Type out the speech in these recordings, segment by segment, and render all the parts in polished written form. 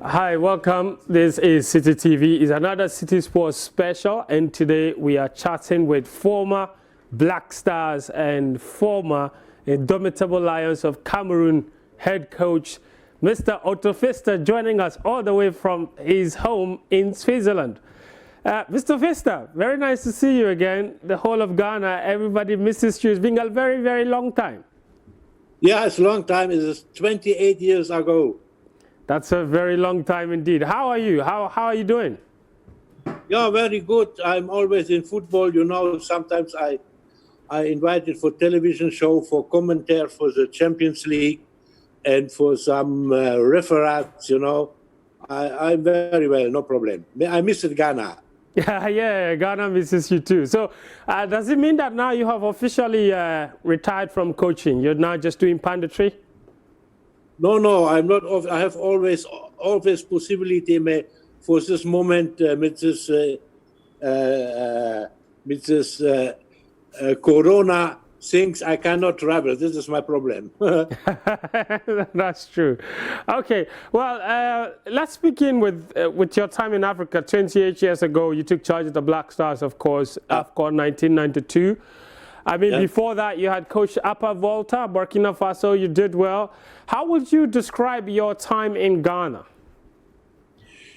Hi, welcome. This is Citi TV. It's another Citi Sports special, and today we are chatting with former Black Stars and former Indomitable Lions of Cameroon head coach, Mr. Otto Pfister, joining us all the way from his home in Switzerland. Mr. Pfister, very nice to see you again. The whole of Ghana, everybody misses you. It's been a very, very long time. Yeah, it's a long time. It's 28 years ago. That's a very long time indeed. How are you? How are you doing? Yeah, very good. I'm always in football. You know, sometimes I invited for television show, for commentary for the Champions League, and for some referates, you know. I'm very well, no problem. I miss Ghana. Yeah, Ghana misses you too. So does it mean that now you have officially retired from coaching? You're now just doing punditry? No, I'm not. I have always possibility for this moment with this Corona things. I cannot travel. This is my problem. That's true. Okay, well, let's begin with your time in Africa. 28 years ago, you took charge of the Black Stars, of course, AFCON 1992. I mean, before that, you had coached Upper Volta, Burkina Faso. You did well. How would you describe your time in Ghana?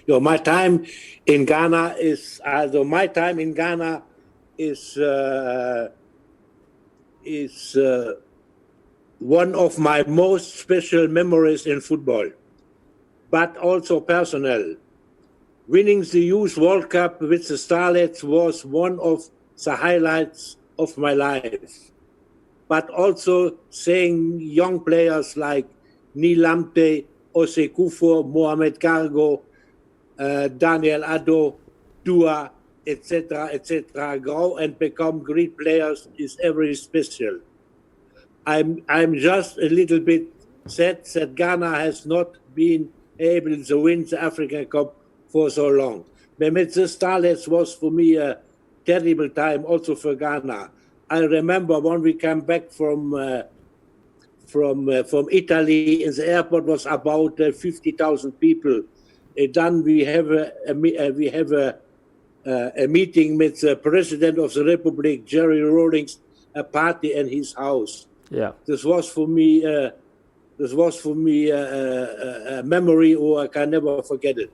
My time in Ghana is one of my most special memories in football, but also personal. Winning the Youth World Cup with the Starlets was one of the highlights of my life, but also seeing young players like Nilamte, Osekufo, Mohamed Cargo, Daniel Addo, Dua, etc., grow and become great players is very special. I'm just a little bit sad that Ghana has not been able to win the African Cup for so long. But the Starlets was for me a terrible time also for Ghana. I remember when we came back from Italy, in the airport was about 50,000 people. Then we have a meeting with the President of the Republic, Jerry Rawlings, a party in his house. Yeah, this was for me a memory, or I can never forget it.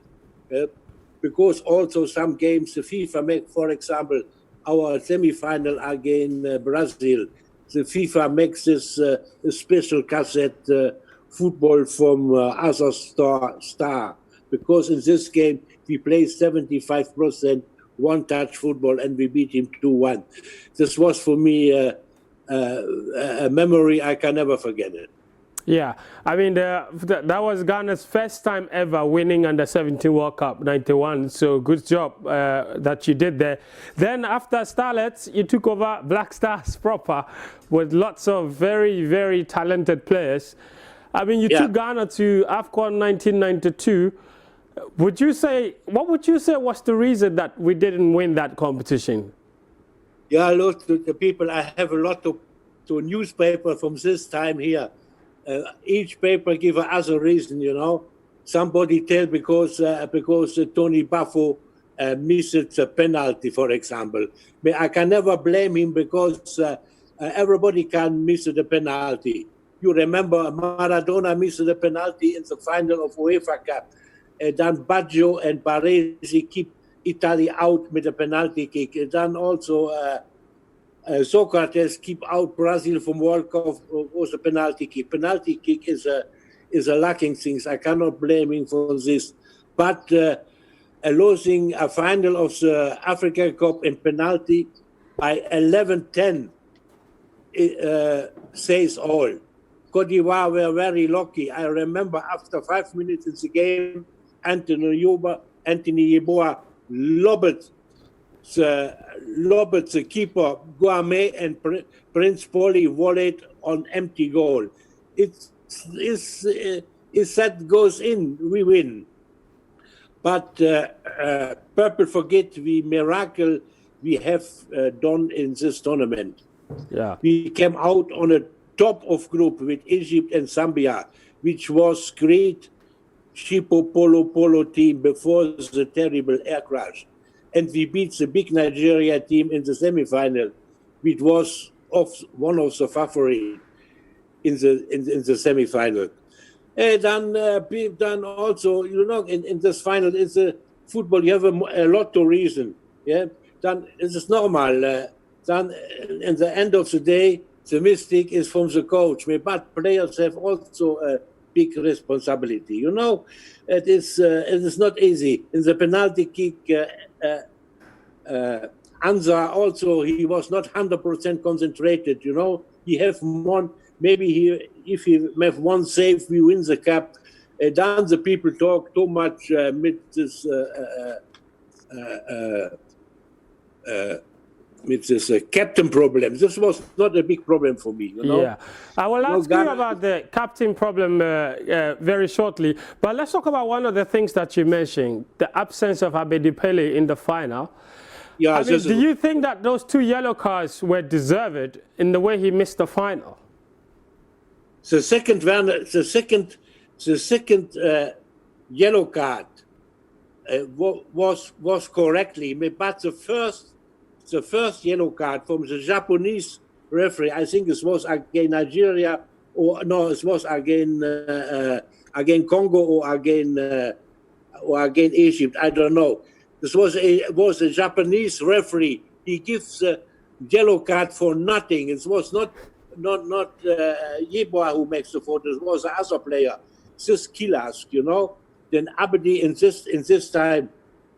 Because also some games, the FIFA make, for example, our semi-final against Brazil, the FIFA makes this special cassette football from other star, because in this game we play 75% one-touch football and we beat him 2-1. This was for me a memory I can never forget it. Yeah, I mean, that was Ghana's first time ever winning under 17 World Cup 91. So good job that you did there. Then after Starlets, you took over Black Stars proper with lots of very, very talented players. I mean, you took Ghana to AFCON 1992. What would you say was the reason that we didn't win that competition? Yeah, look, to the people, I have a lot to newspaper from this time here. Each paper give another reason, you know. Somebody tell because Tony Buffo missed a penalty, for example. But I can never blame him because everybody can miss the penalty. You remember Maradona missed the penalty in the final of UEFA Cup. Then Baggio and Baresi keep Italy out with a penalty kick. Then also Socrates keep out Brazil from World Cup was a penalty kick. Penalty kick is a lacking things. I cannot blame him for this. But losing a final of the African Cup in penalty by 11-10 says all. Cote d'Ivoire were very lucky. I remember after 5 minutes in the game, Anthony Yeboah lobbed the keeper Guame and Prince Polly volleyed on empty goal. If that goes in, we win. But people forget the miracle we have done in this tournament. Yeah, we came out on a top of group with Egypt and Zambia, which was great cheapo polo team before the terrible air crash. And we beat the big Nigeria team in the semi-final, which was one of the favorites in the semi-final. And then also, in this final, it's a football, you have a lot of reason. Yeah, then it's normal. Then in the end of the day, the mistake is from the coach. But players have also a big responsibility. It is not easy. In the penalty kick, Anza also, he was not 100% concentrated. He have one. Maybe if he have one save, we win the cup. Then the people talk too much with this captain problem. This was not a big problem for me. Yeah, I will ask you about the captain problem very shortly. But let's talk about one of the things that you mentioned, the absence of Abedi Pele in the final. Yeah, do you think that those 2 yellow cards were deserved in the way he missed the final? The second yellow card was correctly, but the first yellow card from the Japanese referee, I think it was against Nigeria, or no, it was against Congo or against Egypt. I don't know. This was a Japanese referee. He gives a yellow card for nothing. It was not Yeboah who makes the photo. It was the other player. This killers, Then Abedi in this time,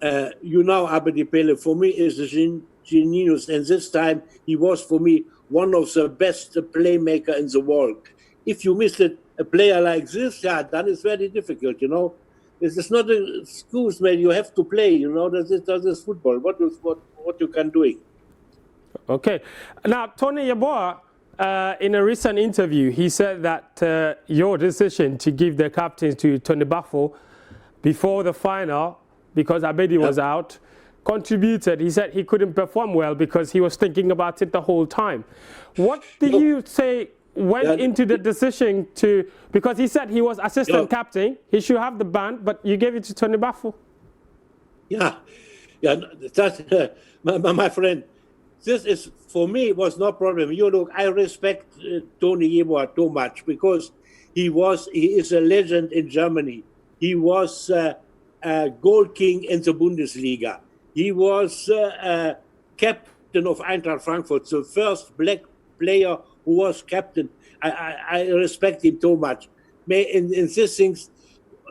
Abedi Pele for me is a genius. And this time he was for me one of the best playmaker in the world. If you miss a player like this, then it's very difficult. This is not an excuse, man. You have to play. That is football. What you can do. Okay. Now, Tony Yeboah, in a recent interview, he said that your decision to give the captain to Tony Bafo before the final, because Abedi was out, contributed. He said he couldn't perform well because he was thinking about it the whole time. What do you say went into the decision to, because he said he was assistant captain, he should have the band, but you gave it to Tony Bafo? Yeah, that, my friend, this is, for me, was no problem. I respect Tony Yeboah too much because he is a legend in Germany. He was a goal king in the Bundesliga. He was captain of Eintracht Frankfurt, the first black player who was captain. I respect him too much. In these things,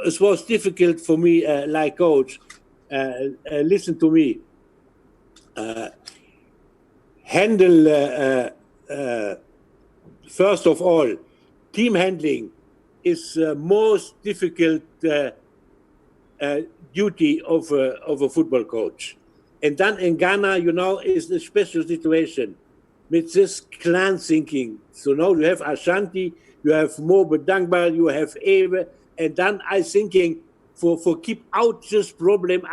it was difficult for me, like coach. Listen to me. First of all, team handling is the most difficult duty of a football coach. And then in Ghana, is a special situation with this clan thinking. So now you have Ashanti, you have Mo Bedangbal, you have Ewe, and then I thinking for keep out this problem.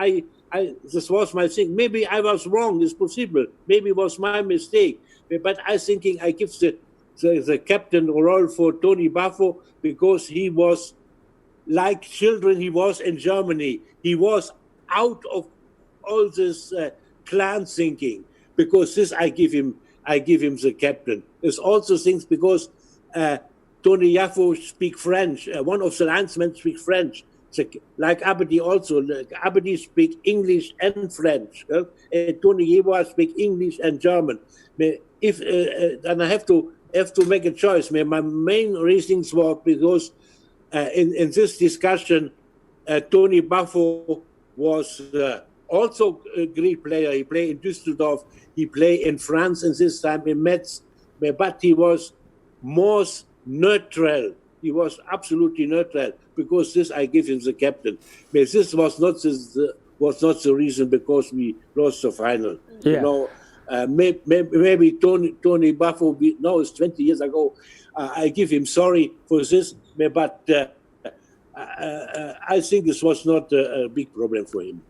This was my thing. Maybe I was wrong. It's possible. Maybe it was my mistake. But I thinking I give the captain role for Tony Bafo because he was like children. He was in Germany. He was out of all this clan thinking because this I give him the captain. There's also things because Tony Bafo speak French. One of the linesmen speak French. Like Abedi also. Abedi speak English and French. Tony Yeboah speak English and German. If and I have to make a choice. My main reasons were because in this discussion, Tony Bafo was also a great player. He played in Düsseldorf. He played in France in this time in Metz. But he was most neutral. He was absolutely neutral because this I give him the captain. But this was not the reason because we lost the final. Yeah. Maybe Tony Bafo. No, it's 20 years ago. I give him sorry for this, but I think this was not a big problem for him.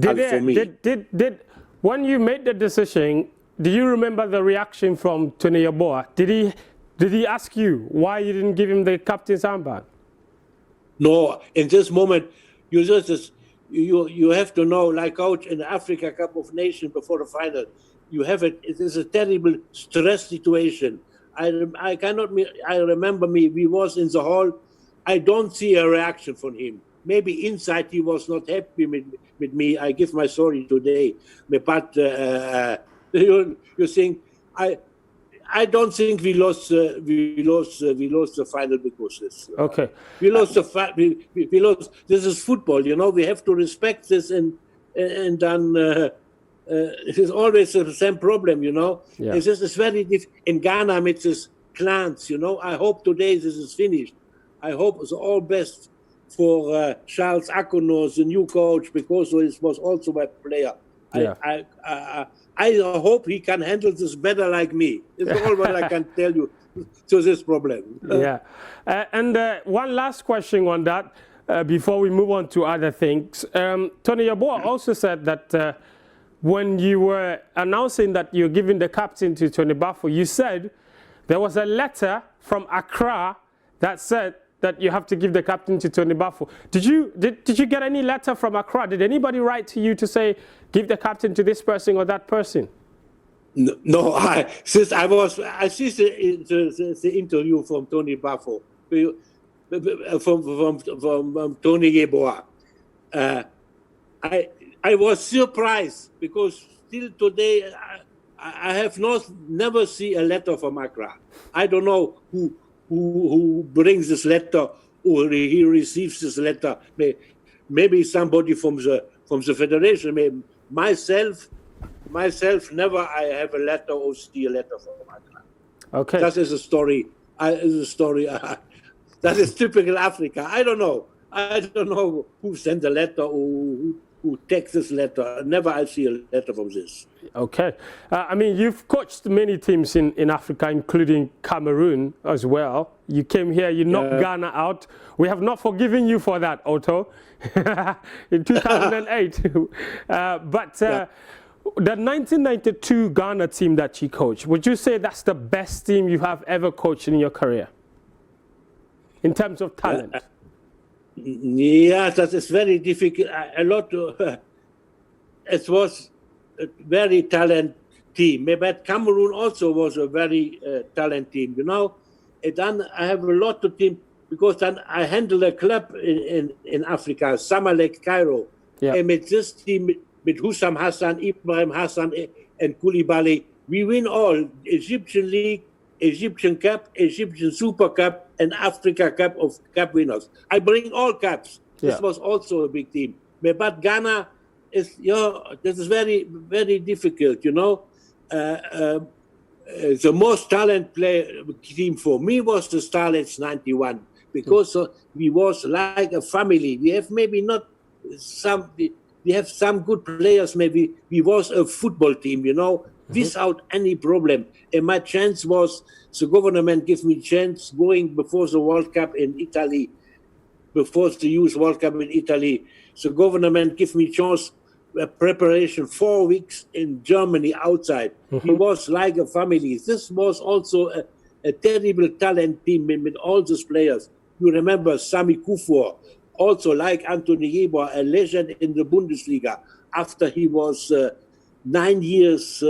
For me. When you made the decision, do you remember the reaction from Tony Yeboah? Did he ask you why you didn't give him the captain's armband? No, in this moment, you have to know, like out in the Africa Cup of Nations before the final, it is a terrible stress situation. I remember we was in the hall. I don't see a reaction from him. Maybe inside he was not happy with me. I give my sorry today, but you think I don't think we lost the final because this. Okay. We lost we lost. This is football, you know. We have to respect this, and then it is always the same problem, you know. Yeah. This is very in Ghana with this clans, you know. I hope today this is finished. I hope it's all best for Charles Akono, the new coach, because he was also my player. Yeah. I hope he can handle this better like me. It's all what I can tell you to this problem. Yeah. And one last question on that before we move on to other things. Tony Yeboah also said that when you were announcing that you're giving the captain to Tony Bafo, you said there was a letter from Accra that said that you have to give the captain to Tony Bafo. Did you get any letter from Accra? Did anybody write to you to say, give the captain to this person or that person? No, I see the interview from Tony Bafo, from Tony Yeboah. I was surprised because still today I have never seen a letter from Accra. I don't know who brings this letter or he receives this letter. Maybe somebody from the federation. Maybe myself never I have a letter or see a letter from Accra. Okay. That is a story. That is typical Africa. I don't know who sent the letter or who takes this letter. Never I see a letter from this. Okay. I mean, you've coached many teams in Africa, including Cameroon as well. You came here, you knocked Ghana out. We have not forgiven you for that, Otto, in 2008. The 1992 Ghana team that you coached, would you say that's the best team you have ever coached in your career in terms of talent? Yeah, that is very difficult. It was a very talented team. But Cameroon also was a very talented team, you know. And then I have a lot of team because then I handle a club in Africa, Samalek Cairo. Yeah. And with this team, with Hussam Hassan, Ibrahim Hassan, and Koulibaly, we win all Egyptian League, Egyptian Cup, Egyptian Super Cup, and Africa Cup of Cup winners. I bring all cups. Yeah. This was also a big team. But Ghana is, this is very, very difficult, you know. The most talent team for me was the Starlets 91 because we was like a family. We have maybe not some. We have some good players. Maybe we was a football team, you know, without any problem. And my chance was the government gave me chance going before the World Cup in Italy, before the Youth World Cup in Italy. The government gave me chance. Preparation 4 weeks in Germany outside. He was like a family. This was also a terrible talent team with all these players. You remember Sami Kufuor, also like Anthony Yeboah, a legend in the Bundesliga. After he was 9 years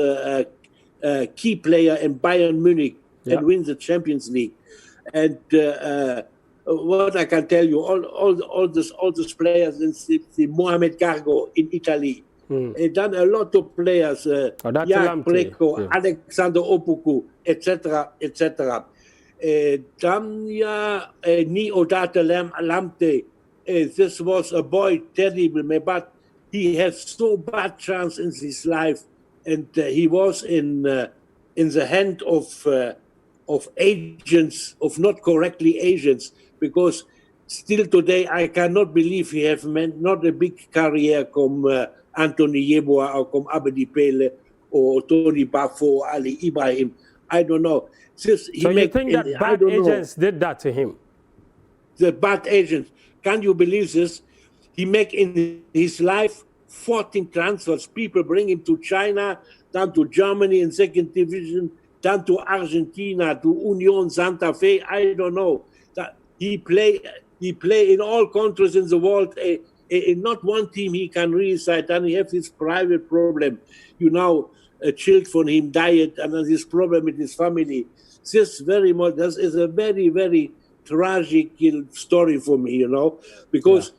key player in Bayern Munich and win the Champions League. And what I can tell you, all these players in the Mohamed Gargo in Italy, and then a lot of players, Jan Preko, Alexander Opoku, etc., etc. Then Ni Odate Lamte, this was a boy terrible, but he had so bad chance in his life, and he was in the hand of agents, of not correctly agents. Because still today I cannot believe he have not a big career comme Anthony Yeboah or comme Abedi Pele or Tony Bafo or Ali Ibrahim. I don't know. So you think that bad agents did that to him? The bad agents. Can you believe this? He make in his life 14 transfers. People bring him to China, down to Germany in second division, down to Argentina, to Union Santa Fe. I don't know. He He play in all countries in the world. In not one team he can really side. And he have this private problem. You know, a child from him died, and this problem with his family. This is a very, very tragic story for me, you know, because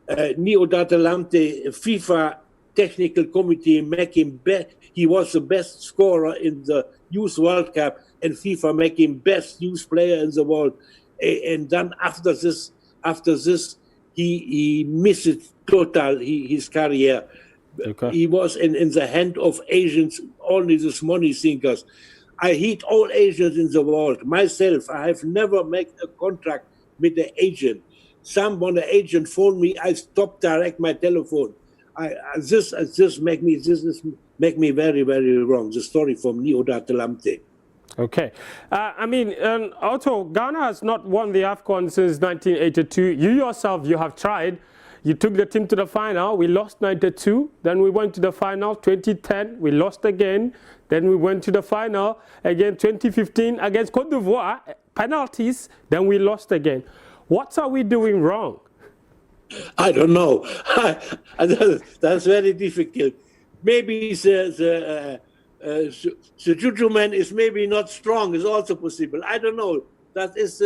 Neodatalante FIFA technical committee make him he was the best scorer in the Youth World Cup, and FIFA make him best youth player in the world. And then after this, he missed it total his career. Okay. He was in the hand of agents, only these money thinkers. I hate all agents in the world. Myself, I have never made a contract with the agent. When the agent phoned me, I stopped direct my telephone. This make me very, very wrong. The story from Neodatalante. Okay. I mean, Otto, Ghana has not won the AFCON since 1982. You yourself, you have tried. You took the team to the final. We lost 92. Then we went to the final 2010. We lost again. Then we went to the final again 2015 against Côte d'Ivoire. Penalties. Then we lost again. What are we doing wrong? I don't know. That's very difficult. Maybe the juju man is maybe not strong. Is also possible. I don't know. That is.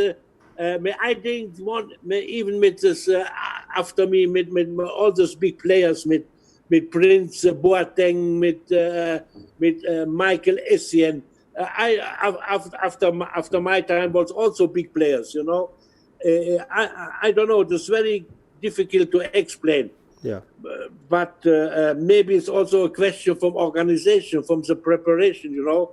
I think even with this after me, with all those big players, with Prince Boateng, with Michael Essien. After my time was also big players. You know, I don't know. It's very difficult to explain. Yeah. But maybe it's also a question from organization, from the preparation. You know,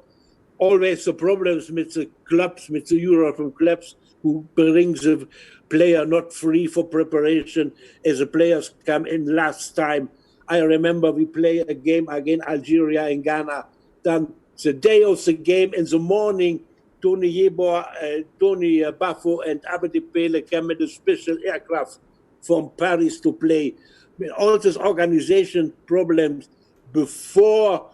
always the problems with the clubs, with the European clubs, who brings the player not free for preparation as the players come in last time. I remember we play a game against Algeria in Ghana. Then the day of the game in the morning, Tony Yeboah, Tony Bafo and Abedi Pele came with a special aircraft from Paris to play. I mean, all these organization problems before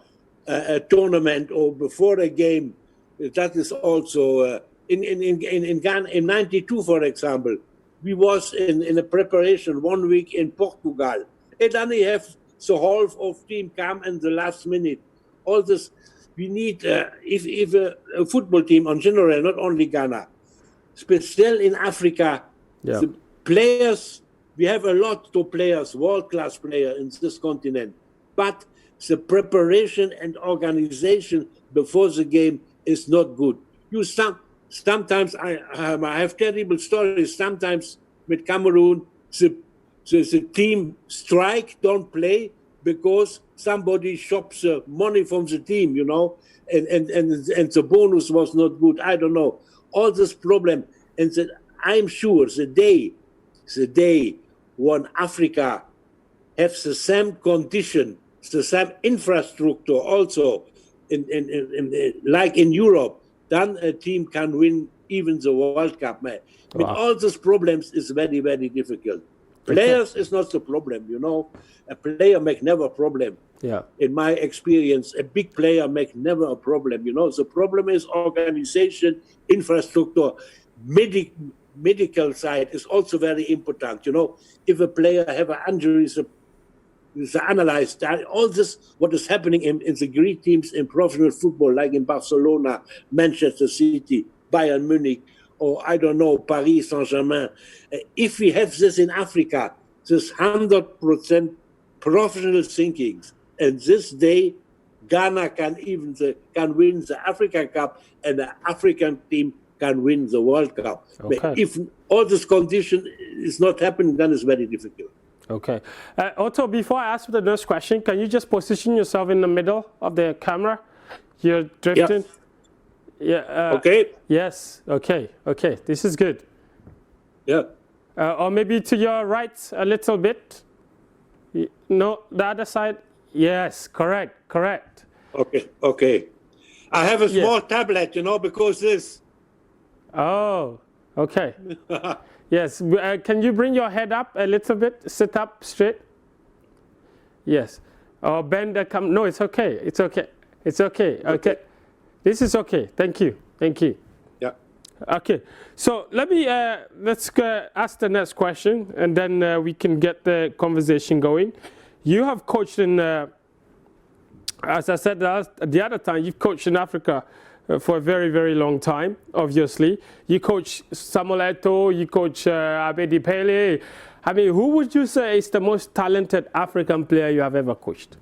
a tournament or before a game, that is also... In Ghana, in 92, for example, we was in a preparation 1 week in Portugal. And then we have the whole of team come in the last minute. All this, we need, if a football team in general, not only Ghana, still in Africa, the players, we have a lot of players, world-class players in this continent. But the preparation and organization before the game is not good. Sometimes I have terrible stories. Sometimes with Cameroon, the team strike, don't play because somebody shops money from the team, you know, and the bonus was not good. I don't know. All this problem, and I'm sure the day when Africa has the same condition, the same infrastructure also, like in Europe, then a team can win even the World Cup. Man. Wow. With all these problems, it's very, very difficult. Players is not the problem, you know. A player make never a problem. Yeah. In my experience, a big player make never a problem, you know. The problem is organization, infrastructure, medical side is also very important, you know. If a player have an injury, it's analyzed all this, what is happening in the great teams in professional football, like in Barcelona, Manchester City, Bayern Munich, or I don't know, Paris Saint-Germain. If we have this in Africa, this 100% professional thinking, and this day, Ghana can win the African Cup, and the African team can win the World Cup. Okay. But if all this condition is not happening, then it's very difficult. Okay. Otto, before I ask the next question, can you just position yourself in the middle of the camera? You're drifting. Yeah. Okay. Yes. Okay. Okay. This is good. Yeah. Or maybe to your right a little bit. No, the other side. Yes. Correct. Correct. Okay. Okay. I have a small tablet, you know, because this. Oh. Okay. Yes. Can you bring your head up a little bit? Sit up straight. Yes. Or bend the camera. No, it's okay. It's okay. It's okay. Okay. This is okay. Thank you. Thank you. Yeah. Okay, so let's ask the next question, and then we can get the conversation going. You have coached in, as I said the other time, you've coached in Africa for a very, very long time, obviously. You coach Samuel Eto'o, you coach Abedi Pele. I mean, who would you say is the most talented African player you have ever coached?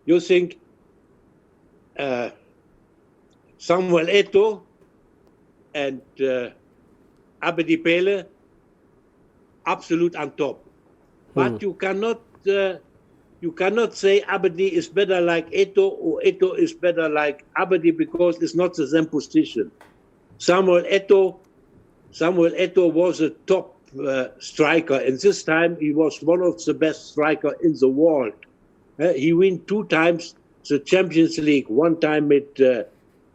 You think Samuel Eto'o and Abedi Pele, absolute on top. But you cannot say Abedi is better like Eto'o or Eto'o is better like Abedi, because it's not the same position. Samuel Eto'o was a top striker, and this time he was one of the best strikers in the world. He won 2 times the Champions League, one time with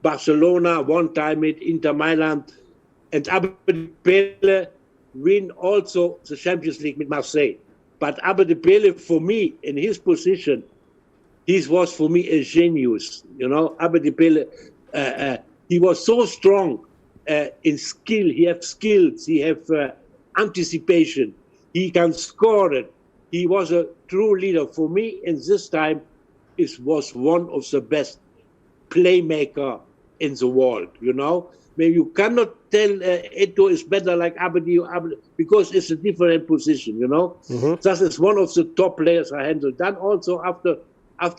Barcelona, one time with Inter Milan, and Abedi Pele win also the Champions League with Marseille. But Abedi Pele, for me, in his position, he was for me a genius. You know, Abedi Pele, he was so strong in skill. He has skills. He has anticipation. He can score it. He was a true leader. For me, in this time, it was one of the best playmaker in the world. You know, maybe you cannot tell Eto'o is better like Abedi, because it's a different position. You know, that is one of the top players I handled. Then also after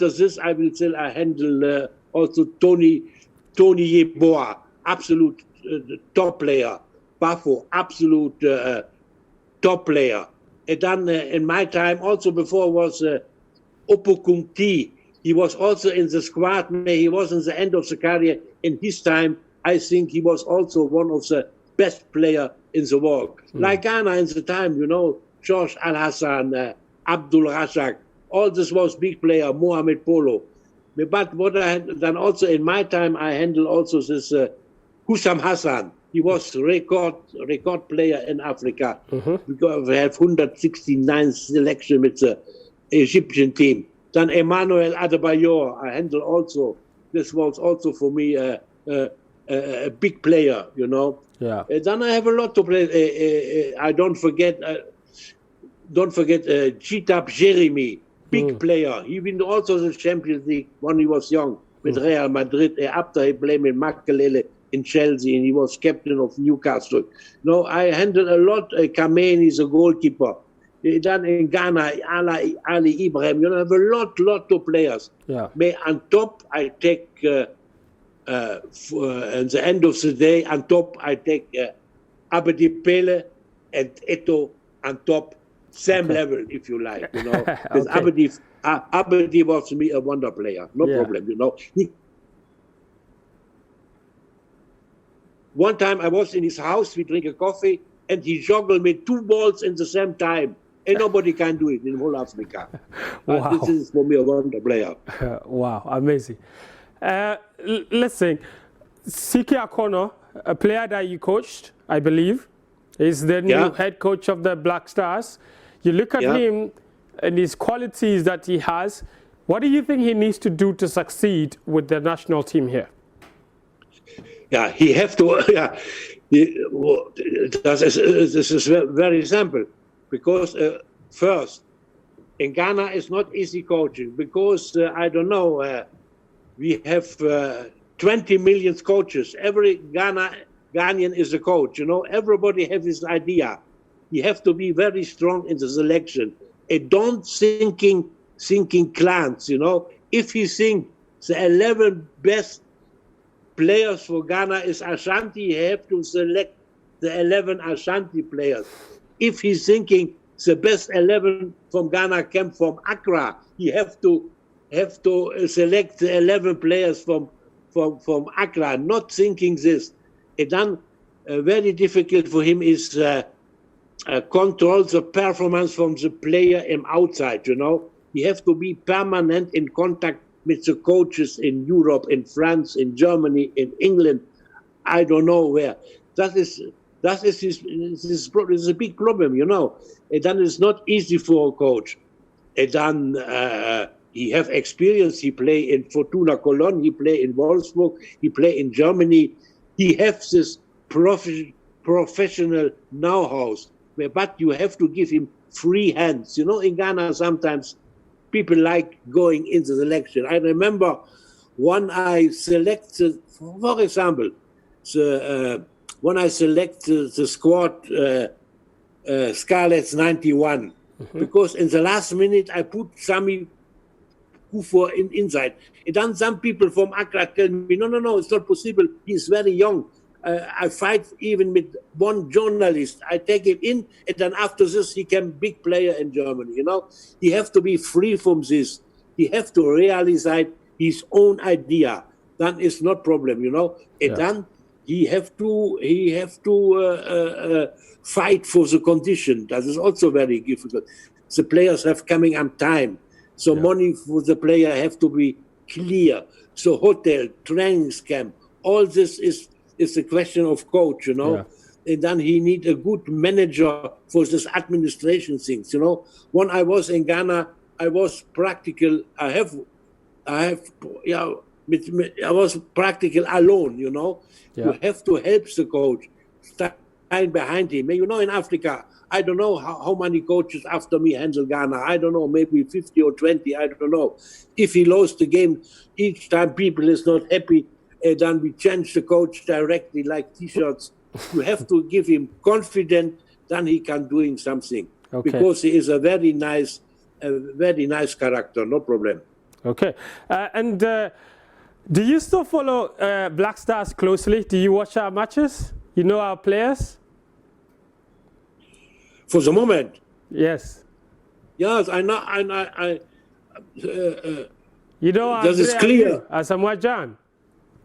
this, I will say I handle also Tony Yeboah, absolute top player. Bafo, absolute top player. And then in my time, also before was Opokunti. He was also in the squad. He was in the end of the career. In his time, I think he was also one of the best players in the world. Like Ghana in the time, you know, George Al-Hassan, Abdul Razak, all this was big player, Mohamed Polo. But what I then also in my time, I handled also this Hussam Hassan. He was record player in Africa, because we have 169 selection with the Egyptian team. Then Emmanuel Adebayor, I handle also. This was also for me a big player, you know. Yeah. Then I have a lot to play. I don't forget Chitap Jeremy, big player. He won also the Champions League when he was young with Real Madrid. After he played with Makelele in Chelsea, and he was captain of Newcastle. No, I handled a lot. Kameni is a goalkeeper. Then in Ghana, Ali Ibrahim, you know, I have a lot of players. Yeah. But on top, I take, at the end of the day, on top, I take Abedi Pele and Eto'o on top, same level, if you like, you know. Because Abedi was to me a wonder player, no problem, you know. One time I was in his house, we drink a coffee, and he juggled me 2 balls in the same time. And nobody can do it in whole Africa. Wow. This is for me a wonder player. Wow, amazing. Listen, Siki Akono, a player that you coached, I believe, is the new head coach of the Black Stars. You look at him and his qualities that he has. What do you think he needs to do to succeed with the national team here? Yeah, he have to. This is very simple, because first, in Ghana it's not easy coaching, because I don't know. We have 20 million coaches. Every Ghanaian is a coach. You know, everybody has his idea. You have to be very strong in the selection. And don't thinking clans. You know, if you think the 11 best players for Ghana is Ashanti, you have to select the 11 Ashanti players. If he's thinking the best 11 from Ghana came from Accra, you have to select the 11 players from Accra, not thinking this. And then very difficult for him is control the performance from the player and outside, you know. You have to be permanent in contact with the coaches in Europe, in France, in Germany, in England, I don't know where. That is a big problem, you know. And then it's not easy for a coach. And then he have experience. He play in Fortuna Cologne. He play in Wolfsburg. He play in Germany. He has this professional know-how. But you have to give him free hands. You know, in Ghana sometimes people like going into the selection. I remember when I selected, for example, when I selected the squad Scarlets 91, because in the last minute I put Sami Kufo inside. And then some people from Accra tell me, no, it's not possible. He's very young. I fight even with one journalist. I take him in, and then after this, he can big player in Germany. You know, he have to be free from this. He have to realize his own idea. Then it's not problem. You know, and then he have to fight for the condition. That is also very difficult. The players have coming on time, so money for the player have to be clear. So hotel, training camp, all this is a question of coach, you know. And then he need a good manager for this administration things, you know. When I was in Ghana, I was practical. I was practical alone, you know. You have to help the coach, stand behind him. You know, in Africa, I don't know how many coaches after me handle Ghana. I don't know, maybe 50 or 20, I don't know. If he lost the game, each time people is not happy, and then we change the coach directly like T-shirts. You have to give him confidence, then he can doing something. Because he is a very nice character, no problem. Okay. Do you still follow Black Stars closely? Do you watch our matches? You know our players? For the moment? Yes. Yes, I know. You know that is clear. Asamoah Gyan,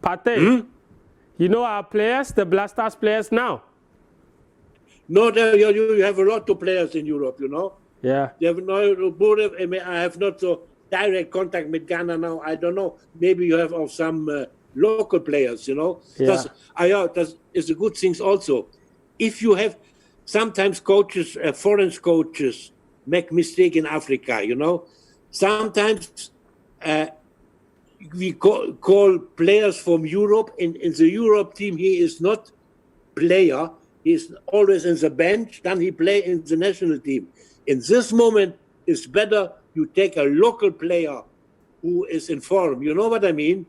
Partey. You know our players, the Black Stars players now? No, you have a lot of players in Europe, you know. Yeah. You have I have not so direct contact with Ghana now. I don't know. Maybe you have some local players, you know. Yeah. That is a good thing also. If you have sometimes coaches, foreign coaches make mistake in Africa, you know. Sometimes we call players from Europe. In the Europe team, he is not player. He is always in the bench. Then he play in the national team. In this moment, it's better you take a local player who is in form. You know what I mean?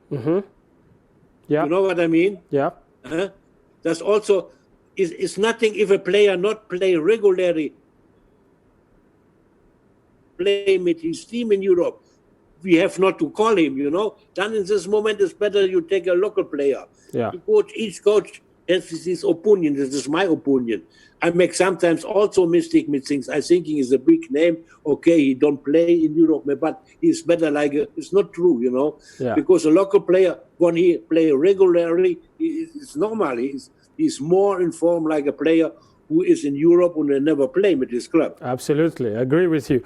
Yeah. You know what I mean? Yeah. That's also it's nothing if a player not play regularly, play with his team in Europe. We have not to call him, you know. Then in this moment, it's better you take a local player. Yeah. Each coach has his opinion. This is my opinion. I make sometimes also mistake with things. I think he is a big name. Okay, he don't play in Europe, but he's better it's not true, you know. Yeah. Because a local player, when he play regularly, it's normal. He's more informed like a player who is in Europe and they never play with his club. Absolutely, I agree with you.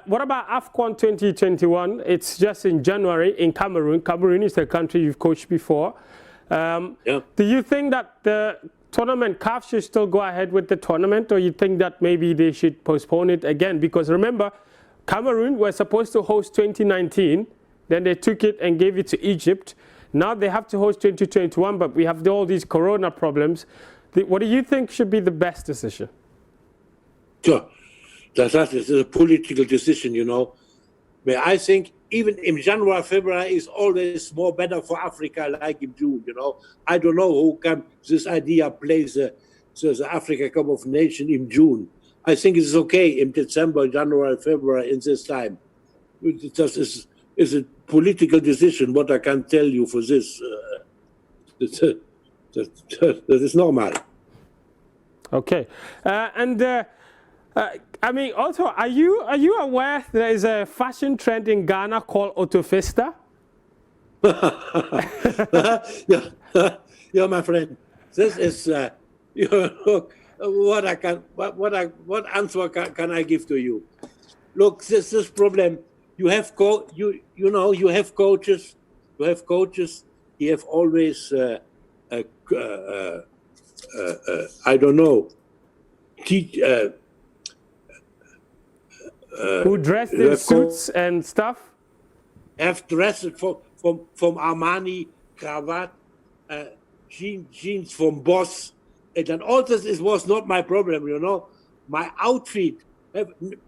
What about AFCON 2021? It's just in January in Cameroon. Cameroon is the country you've coached before. Do you think that the tournament, CAF should still go ahead with the tournament, or you think that maybe they should postpone it again? Because remember, Cameroon were supposed to host 2019, then they took it and gave it to Egypt. Now they have to host 2021, but we have all these corona problems. What do you think should be the best decision? Sure. That is a political decision, you know. But I think even in January, February is always more better for Africa, like in June, you know. I don't know who can this idea plays the Africa Cup of Nations in June. I think it's okay in December, January, February, in this time. It just is a political decision, what I can tell you for this. That is normal. Okay. I mean, also, are you aware there is a fashion trend in Ghana called Otto Pfister? Yeah, my friend. This is what answer can I give to you? Look, this problem. You have you have coaches. You have coaches. You have always I don't know. Who dressed in suits and stuff? have dressed from Armani, cravat, jeans from Boss, and then all this was not my problem, you know. My outfit,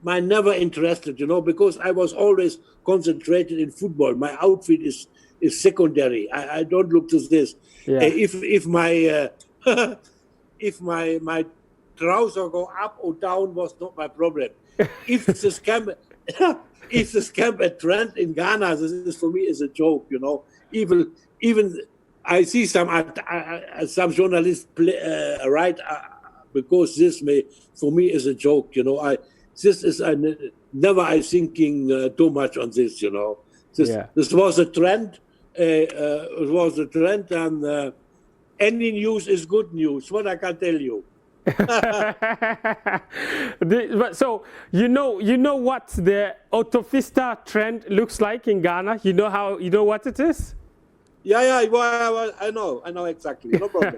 my never interested, you know, because I was always concentrated in football. My outfit is secondary. I don't look to this. Yeah. If my if my trouser go up or down was not my problem. If the scam if the scam a trend in Ghana, this is for me is a joke, you know. Even I see some journalists write because this for me is a joke, you know. Never I thinking too much on this, you know. This was a trend. It was a trend, and any news is good news. What I can tell you. So you know what the Otto Pfister trend looks like in Ghana. You know what it is. Yeah, well, I know exactly. No problem.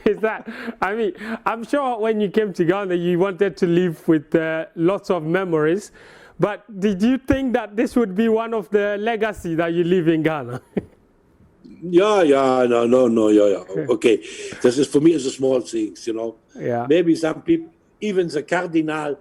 Is that? I mean, I'm sure when you came to Ghana, you wanted to live with lots of memories. But did you think that this would be one of the legacy that you live in Ghana? No, yeah. Okay, this is for me is a small things, you know. Yeah. Maybe some people, even the cardinal,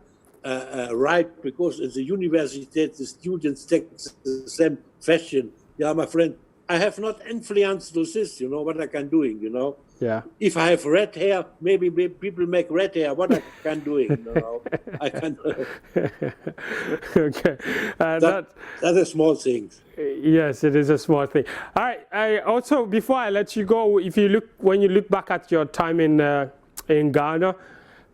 right? Because in the university, the students take the same fashion. Yeah, my friend, I have not influenced to this, you know, what I can doing, you know. Yeah. If I have red hair, maybe people make red hair. What I can doing, you know. I can. Okay. That's a small thing. Yes, it is a small thing. All right. I also, before I let you go, when you look back at your time in Ghana,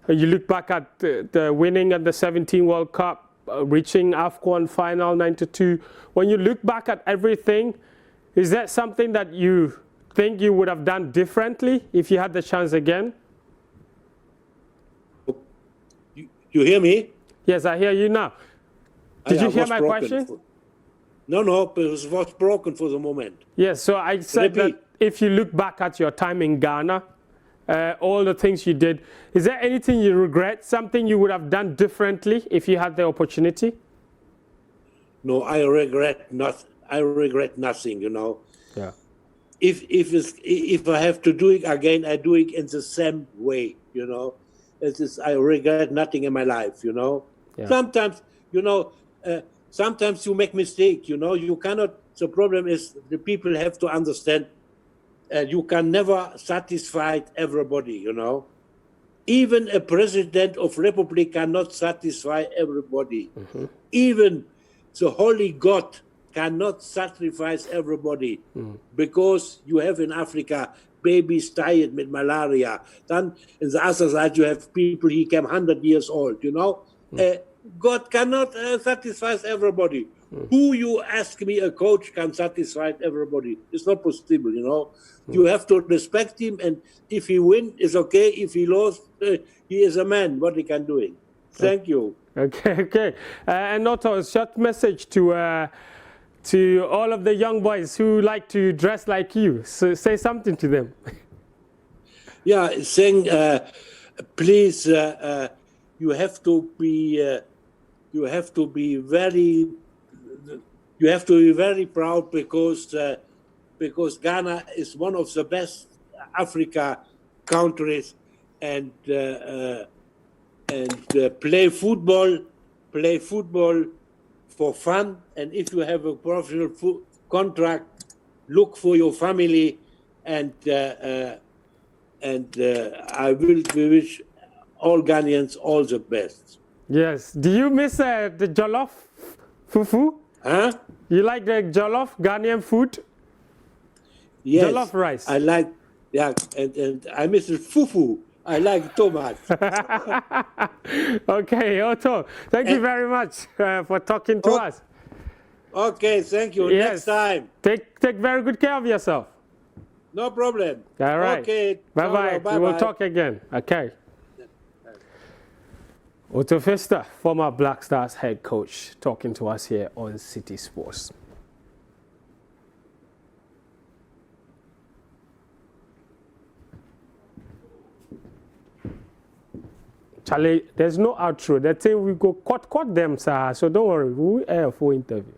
you look back at the winning at the 17 World Cup, reaching AFCON final 92. When you look back at everything, is that something that you think you would have done differently if you had the chance again? You hear me? Yes, I hear you now. Did you hear my question? No, but it was broken for the moment. Yes, so I said that if you look back at your time in Ghana, all the things you did, is there anything you regret, something you would have done differently if you had the opportunity? No, I regret nothing, you know. Yeah. If I have to do it again, I do it in the same way, you know. I regret nothing in my life, you know. Yeah. Sometimes, you know, sometimes you make mistake, you know. You cannot. The problem is the people have to understand. You can never satisfy everybody, you know. Even a president of republic cannot satisfy everybody. Mm-hmm. Even the holy God cannot sacrifice everybody, because you have in Africa babies died with malaria. Then in the other side you have people he came 100 years old, you know. God cannot satisfy everybody. Who you ask me a coach can satisfy everybody? It's not possible, you know. You have to respect him, and if he win, it's okay. If he lost, he is a man. What he can do. Thank you. Okay. And Otto, a short message to all of the young boys who like to dress like you. So say something to them. Yeah, saying, please, you have to be very proud, because Ghana is one of the best Africa countries, and play football for fun. And if you have a professional contract, look for your family, and I will wish all Ghanaians all the best. Yes. Do you miss the jollof fufu? Huh? You like the jollof Ghanaian food? Yes. Jollof rice. I like, yeah, and I miss the fufu. I like too much. Okay, Otto, thank you very much for talking to us. Okay, thank you. Yes. Next time. Take very good care of yourself. No problem. All right. Okay. Bye-bye. We will talk again. Okay. Otto Pfister, former Black Stars head coach, talking to us here on Citi Sports. Charlie, there's no outro. They say we go cut them, sir. So don't worry, we will air a full interview.